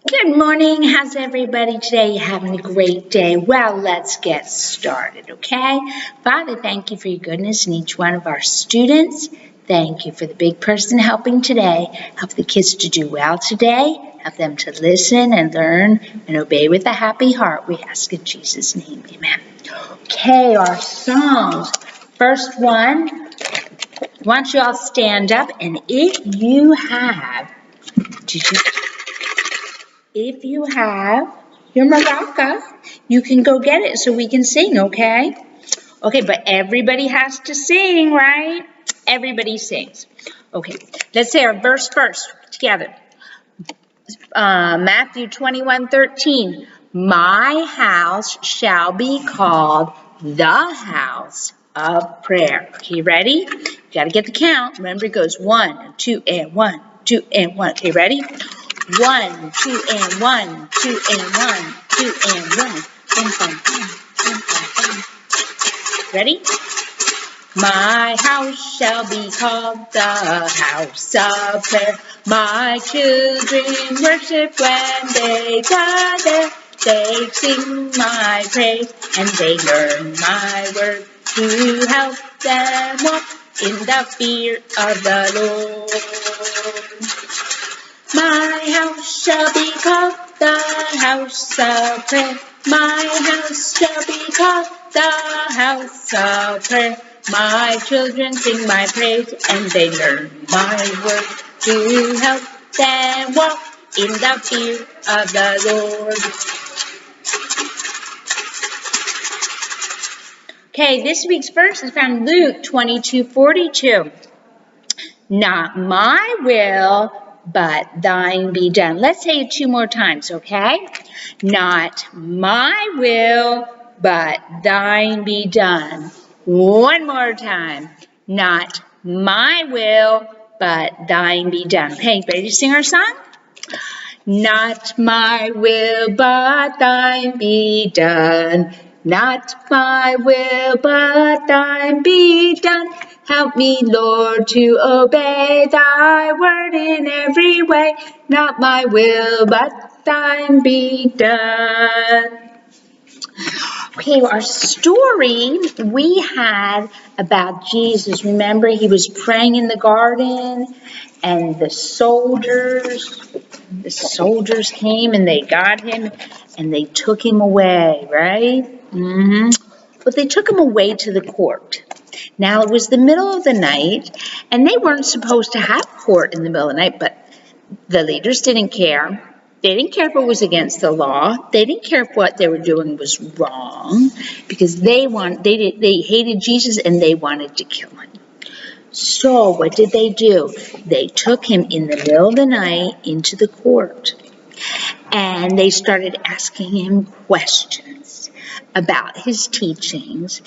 Good morning. How's everybody today? Having a great day? Well, let's get started, okay? Father, thank you for your goodness in each one of our students. Thank you for the big person helping today. Help the kids to do well today. Help them to listen and learn and obey with a happy heart. We ask in Jesus' name, amen. Okay, our songs. First one, why don't you all stand up, and if you have your maraca, you can go get it so we can sing, okay? Okay, but everybody has to sing, right? Everybody sings. Okay, let's say our verse first together. Matthew 21:13. My house shall be called the house of prayer. Okay, ready? You got to get the count. Remember, it goes 1, 2, and 1, 2, and 1. Okay, ready? 1, 2, and 1, 2, and 1, 2, and 1. Bum, bum, bum, bum, bum, bum. Ready? My house shall be called the house of prayer. My children worship when they gather. They sing my praise and they learn my word to help them walk in the fear of the Lord. My house shall be called the house of prayer. My house shall be called the house of prayer. My children sing my praise and they learn my word to help them walk in the fear of the Lord. Okay, this week's verse is found in Luke 22:42. Not my will, but thine be done. Let's say it 2 more times, okay? Not my will, but thine be done. 1 more time. Not my will, but thine be done. Okay, ready to sing our song? Not my will, but thine be done. Not my will, but thine be done. Help me, Lord, to obey thy word in every way. Not my will, but thine be done. Okay, our story we had about Jesus. Remember, he was praying in the garden, and the soldiers came and they got him and they took him away, right? But they took him away to the court. Now, it was the middle of the night, and they weren't supposed to have court in the middle of the night, but the leaders didn't care. They didn't care if it was against the law. They didn't care if what they were doing was wrong, because they hated Jesus and they wanted to kill him. So what did they do? They took him in the middle of the night into the court, and they started asking him questions about his teachings.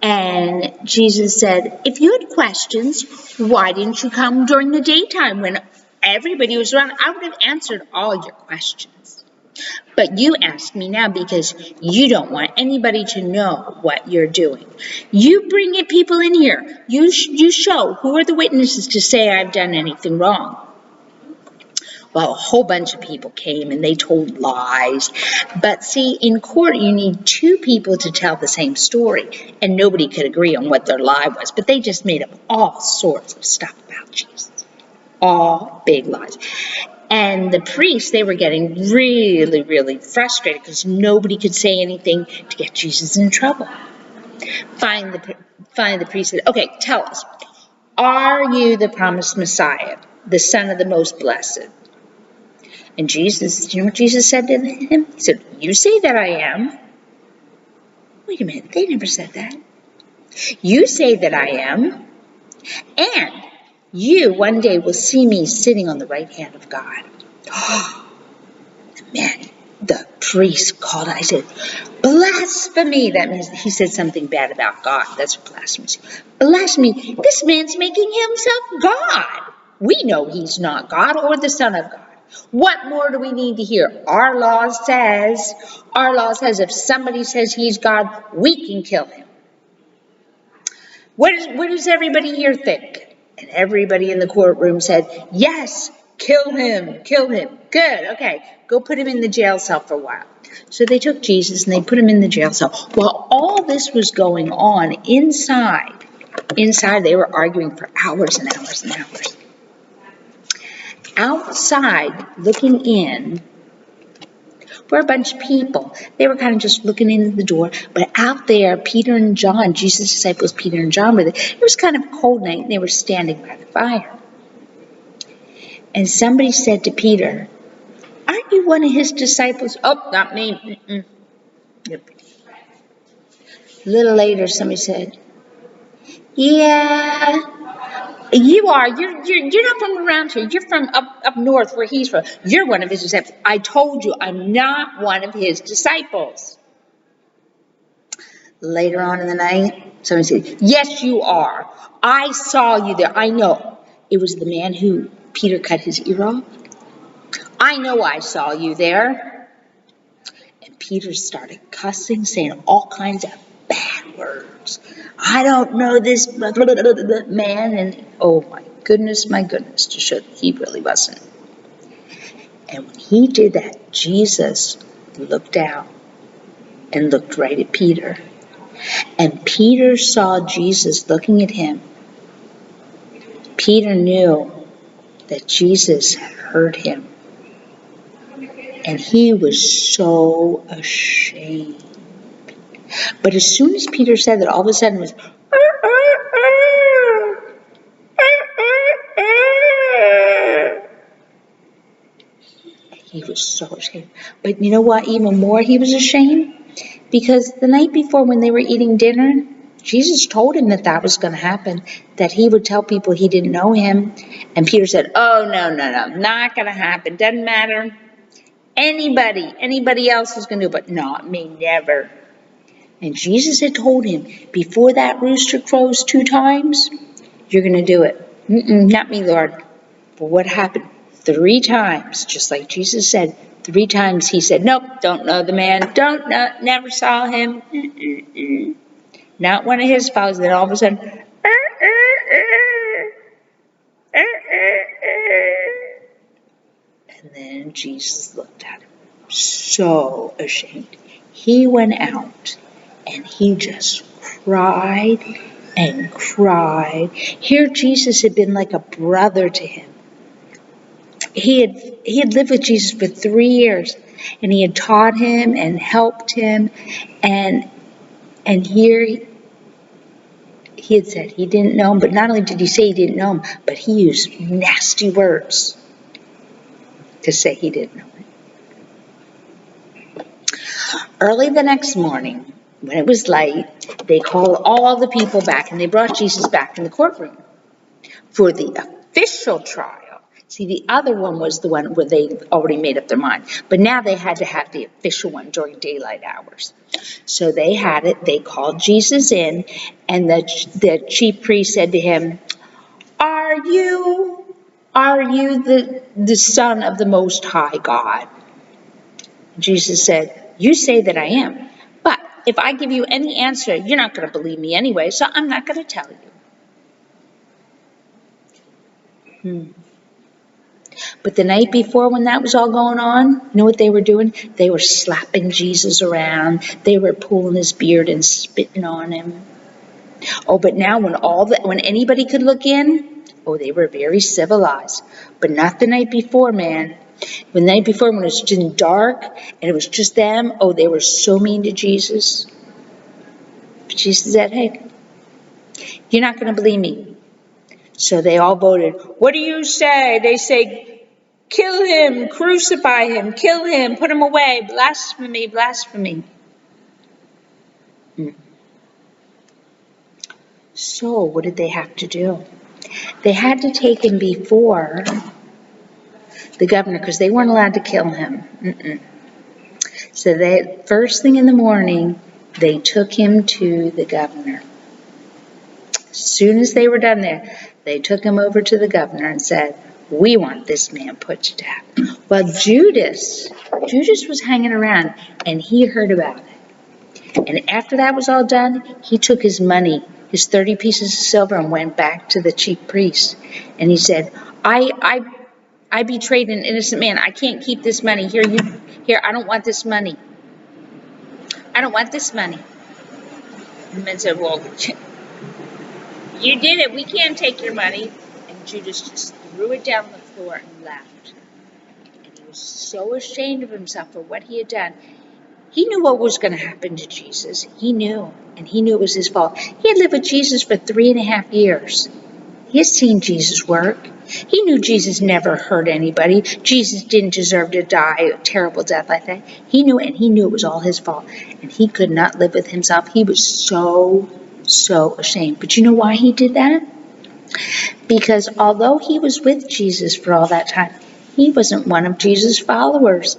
And Jesus said, if you had questions, why didn't you come during the daytime when everybody was around? I would have answered all your questions. But you ask me now because you don't want anybody to know what you're doing. You bring people in here. You show who are the witnesses to say I've done anything wrong. Well, a whole bunch of people came and they told lies. But see, in court, you need 2 people to tell the same story, and nobody could agree on what their lie was. But they just made up all sorts of stuff about Jesus. All big lies. And the priests, they were getting really, really frustrated because nobody could say anything to get Jesus in trouble. Finally, the priest said, okay, tell us, are you the promised Messiah, the Son of the Most Blessed? And Jesus, you know what Jesus said to him? He said, you say that I am. Wait a minute, they never said that. You say that I am, and you one day will see me sitting on the right hand of God. Man, the priest called out. I said, blasphemy. That means he said something bad about God. That's what blasphemy is. Blasphemy. This man's making himself God. We know he's not God or the Son of God. What more do we need to hear? Our law says if somebody says he's God, we can kill him. What does everybody here think? And everybody in the courtroom said, yes, Kill him, kill him. Good, okay. Go put him in the jail cell for a while. So they took Jesus and they put him in the jail cell. While all this was going on inside they were arguing for hours and hours and hours. Outside, looking in, were a bunch of people. They were kind of just looking in the door. But out there, Peter and John, Jesus' disciples, Peter and John, were there. It was kind of a cold night and they were standing by the fire. And somebody said to Peter, aren't you one of his disciples? Oh, not me. Yep. A little later, somebody said, yeah, you are. You're not from around here. You're from up north where he's from. You're one of his disciples. I told you I'm not one of his disciples. Later on in the night, somebody said, yes, you are. I saw you there. I know. It was the man who Peter cut his ear off. I know I saw you there. And Peter started cussing, saying all kinds of bad words. I don't know this man. And oh my goodness, to show that he really wasn't. And when he did that, Jesus looked out and looked right at Peter. And Peter saw Jesus looking at him. Peter knew that Jesus had heard him. And he was so ashamed. But as soon as Peter said that, all of a sudden it was, he was so ashamed. But you know what? Even more, he was ashamed because the night before when they were eating dinner, Jesus told him that was going to happen, that he would tell people he didn't know him. And Peter said, oh, no, not going to happen. Doesn't matter. Anybody else is going to do it, but not me, never. And Jesus had told him, before that rooster crows 2 times, you're going to do it. Not me, Lord. But what happened? 3 times, just like Jesus said, 3 times he said, nope, don't know the man, never saw him. Not one of his followers. Then all of a sudden, and then Jesus looked at him, so ashamed. He went out and he just cried and cried. Here Jesus had been like a brother to him. He had lived with Jesus for 3 years, and he had taught him and helped him, and here he had said he didn't know him, but not only did he say he didn't know him, but he used nasty words to say he didn't know him. Early the next morning, when it was light, they called all the people back, and they brought Jesus back in the courtroom for the official trial. See, the other one was the one where they already made up their mind. But now they had to have the official one during daylight hours. So they had it. They called Jesus in, and the chief priest said to him, Are you the Son of the Most High God? Jesus said, you say that I am. But if I give you any answer, you're not going to believe me anyway, so I'm not going to tell you. But the night before when that was all going on, you know what they were doing? They were slapping Jesus around. They were pulling his beard and spitting on him. Oh, but now when anybody could look in, oh, they were very civilized. But not the night before, man. The night before when it was just dark and it was just them, oh, they were so mean to Jesus. But Jesus said, hey, you're not going to believe me. So they all voted, what do you say? They say, kill him, crucify him, kill him, put him away, blasphemy, blasphemy. So what did they have to do? They had to take him before the governor because they weren't allowed to kill him. So first thing in the morning, they took him to the governor. As soon as they were done there, they took him over to the governor and said, we want this man put to death. Well, Judas was hanging around, and he heard about it. And after that was all done, he took his money, his 30 pieces of silver, and went back to the chief priest. And he said, I I betrayed an innocent man. I can't keep this money. Here, I don't want this money. I don't want this money. And the man said, well, you did it. We can't take your money. And Judas just threw it down on the floor and left. And he was so ashamed of himself for what he had done. He knew what was going to happen to Jesus. He knew. And he knew it was his fault. He had lived with Jesus for 3.5 years. He had seen Jesus work. He knew Jesus never hurt anybody. Jesus didn't deserve to die a terrible death like that. He knew it, and he knew it was all his fault. And he could not live with himself. He was so ashamed. But you know why he did that? Because although he was with Jesus for all that time, he wasn't one of Jesus' followers.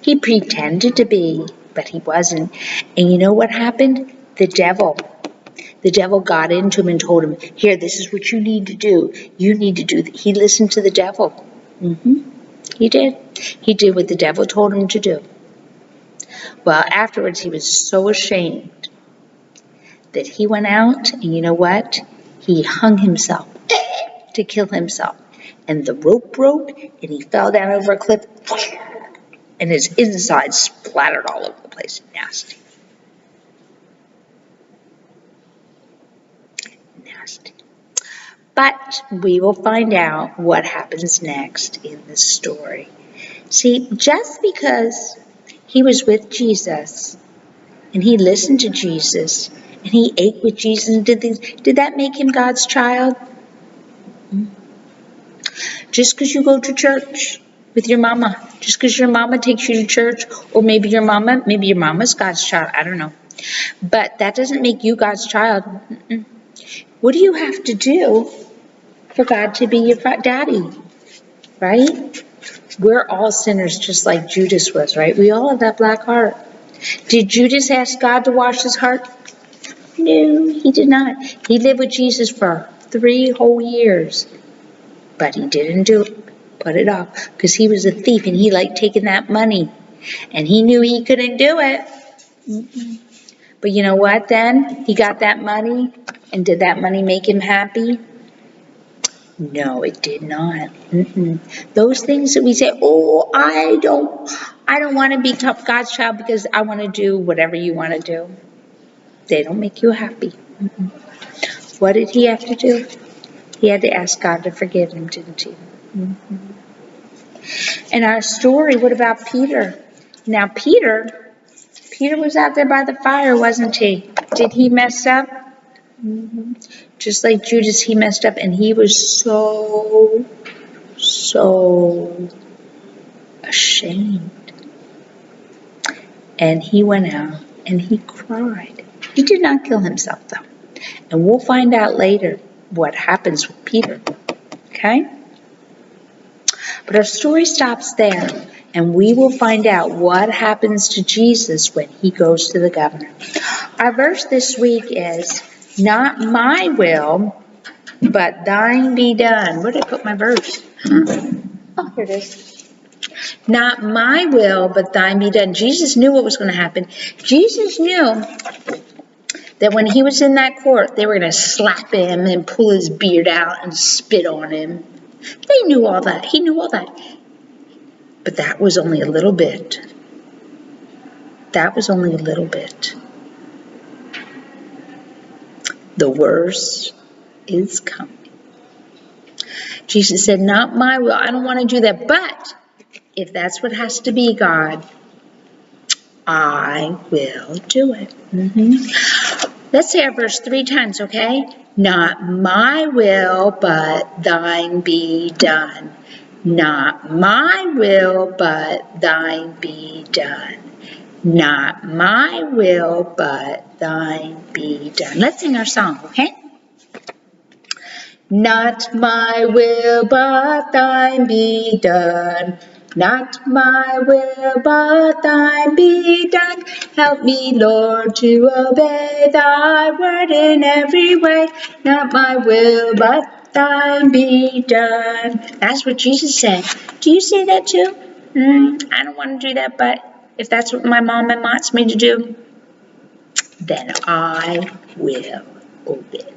He pretended to be, but he wasn't. And you know what happened? The devil got into him and told him, here, this is what you need to do. You need to do that. He listened to the devil. He did. He did what the devil told him to do. Well, afterwards, he was so ashamed that he went out, and you know what? He hung himself to kill himself. And the rope broke, and he fell down over a cliff, and his insides splattered all over the place. Nasty. But we will find out what happens next in the story. See, just because he was with Jesus and he listened to Jesus and he ate with Jesus and did things, did that make him God's child? Just because you go to church with your mama, just because your mama takes you to church, or maybe your mama's God's child, I don't know. But that doesn't make you God's child. What do you have to do for God to be your daddy, right? We're all sinners just like Judas was, right? We all have that black heart. Did Judas ask God to wash his heart? No, he did not. He lived with Jesus for 3 whole years, but he didn't do it, put it off, because he was a thief and he liked taking that money, and he knew he couldn't do it. But you know what then? He got that money, and did that money make him happy? No, it did not. Those things that we say, oh, I don't want to be God's child because I want to do whatever you want to do. They don't make you happy. What did he have to do? He had to ask God to forgive him, didn't he? In our story, what about Peter? Now, Peter was out there by the fire, wasn't he? Did he mess up? Just like Judas, he messed up, and he was so ashamed. And he went out and he cried. He did not kill himself, though. And we'll find out later what happens with Peter. Okay? But our story stops there, and we will find out what happens to Jesus when he goes to the governor. Our verse this week is, not my will, but thine be done. Where did I put my verse? Oh, here it is. Not my will, but thine be done. Jesus knew what was going to happen. Jesus knew that when he was in that court, they were going to slap him and pull his beard out and spit on him. They knew all that. He knew all that. But that was only a little bit. That was only a little bit. The worst is coming. Jesus said, not my will. I don't want to do that. But if that's what has to be, God, I will do it. Let's say our verse 3 times, okay? Not my will, but thine be done. Not my will, but thine be done. Not my will, but thine be done. Let's sing our song, okay? Not my will, but thine be done. Not my will, but thine be done. Help me, Lord, to obey thy word in every way. Not my will, but thine be done. That's what Jesus said. Do you say that too? I don't want to do that, but if that's what my mom and wants me to do, then I will obey.